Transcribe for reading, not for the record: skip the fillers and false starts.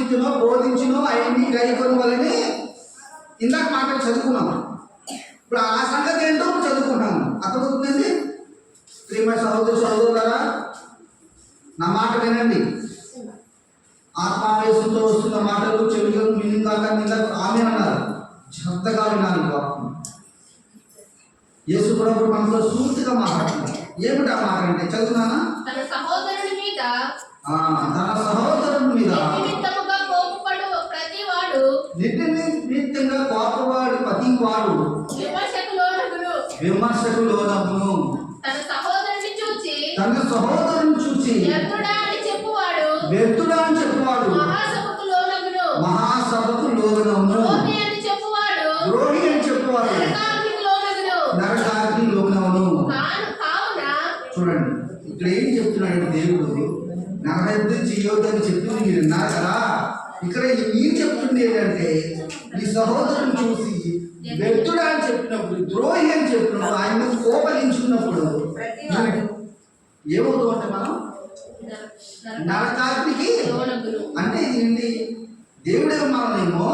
ఆజ్ఞాపించునో బోధించునో అవన్నీ గైకొని వాళ్ళని ఇందాక మాట చదువుకున్నాం. ఇప్పుడు ఆ సంగతి ఏంటో చదువుకుంటాము. అర్థమవుతుందండి. ప్రేమ సహోదరులారా, నా మాట వినండి. ఆత్మావేశంతో వస్తున్న మాటలు చెవిలో మినిందాక ఆమె అన్నారు. శ్రద్ధగా వినాలి. వాక్యం యేసు ప్రభు మనతో సూటిగా మాట్లాడుతున్నారు. ఏమిటి ఆ మాట అంటే చదువుతున్నానా? తన సహోదరుని మీద నిత్యంగా కోపవాడు ప్రతివాడు విమర్శకు లోనగును. తన సహోదరుని చూచి వ్యర్థుడా అని చెప్పువాడు మహాసభకు లోనగును. ద్రోహి అని చెప్పువాడు నరకాగ్ని లోనగును. చూడండి ఇక్కడ ఏం చెప్తున్నాడు దేవుడు. నరహత్య చేయొద్దని చెప్పింది మీరు విన్నారు కదా. ఇక్కడ మీరు చెప్తుంది ఏంటంటే ఈ సహోదరుని చూసి వ్యర్థుడా అని చెప్పినప్పుడు, ద్రోహి అని చెప్పినప్పుడు, ఆయన కోపలించుకున్నప్పుడు ఏమవుతూ అంటే మనం నరకాగ్నికి అంటే ఏంటి? దేవుడే మనమేమో